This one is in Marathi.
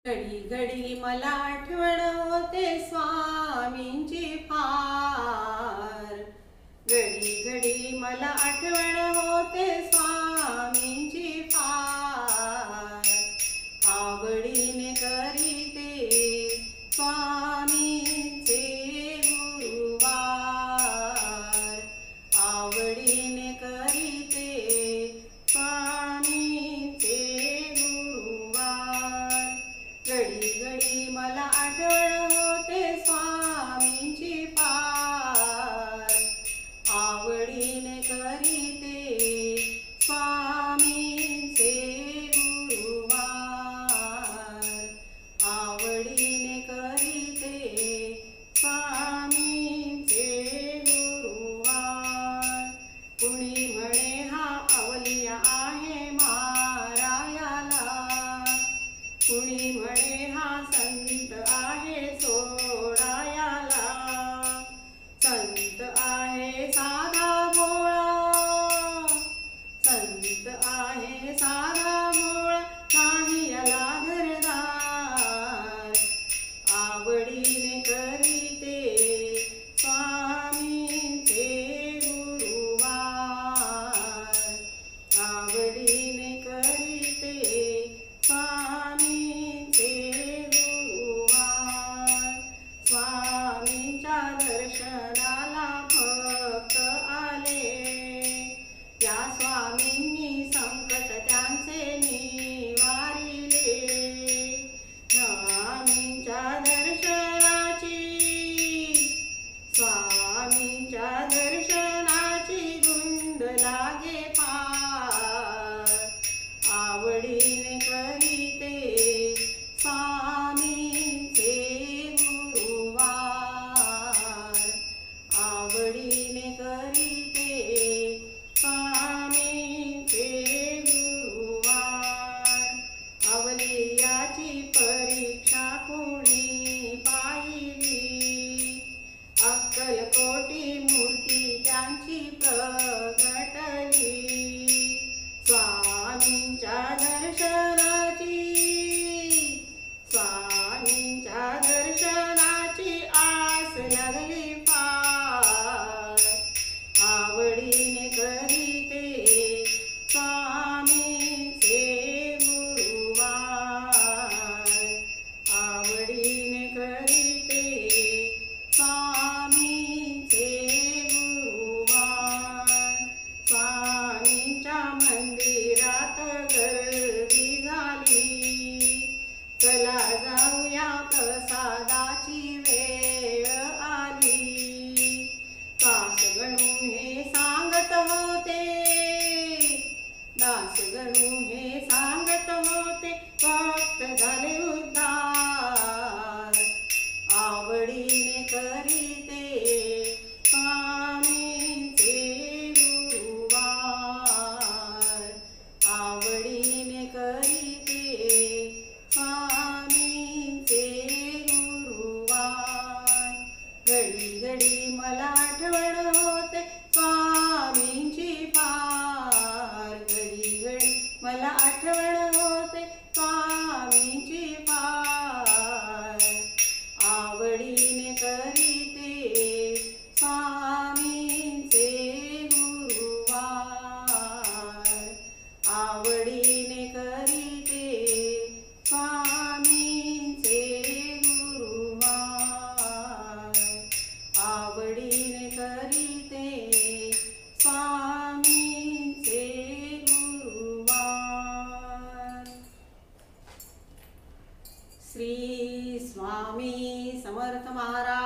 घडी घडी मला आठवण होते स्वामींची फार. घडी घडी मला आठवण होते स्वामींची फार. आवडीने करीते स्वामींचे गुरुवार. आवडीने करीते स्वामींचे गुरुवार. घडी घडी मला आठवण होते स्वामींची फार. आवडीने करीते स्वामींचे गुरुवार. आवडीने करीते स्वामींचे गुरुवार. कुणी म्हणे हा अवलिया आहे मारायाला. कुणी म्हणे हा संत आहे सोडायाला. संत आहे साधा भोळा. संत आहे साधा भोळा नाही याला घरदार. आवडीने करीते स्वामींचे गुरुवार. आवडीने करीते स्वामींचे गुरुवार. स्वामींच्या दर्शनाला भक्त आले. या स्वामींनी संकट त्यांचे निवारिले. स्वामींच्या दर्शनाची स्वामींच्या दर्शनाची धुंद लागे फार. आवडीने करीते स्वामींचे गुरुवार. आवडीने करीते स्वामींचे गुरुवार. अवलियाची परीक्षा कोणी पाहिली. अक्कलकोटी मूर्ती त्यांची प्रगटली. स्वामींच्या दर्शनाची स्वामींच्या दर्शनाची आस लागली फार. आवडीने करीते स्वामींचे गुरुवार. आवडीने करीते स्वामींचे गुरुवार. स्वामींच्या मंदिरात गर्दी झाली. चला जाऊया प्रसादाची वेळ आली. दास गणू हे सांगत होते. दास गणू हे सांगत होते भक्त झाले उद्धार. आवडीने करीते स्वामींचे गुरुवार. आवडीने करीते स्वामींचे गुरुवार. घडी घडी मला आठवण होते स्वामींची फार. घडी घडी मला आठवण होते स्वामींची फार. आवडीने करीते स्वामींचे गुरुवार. आवडीने करीते स्वामींचे गुरुवार. आवडीने करीते स्वामींचे गुरुवार. श्री स्वामी समर्थ महाराज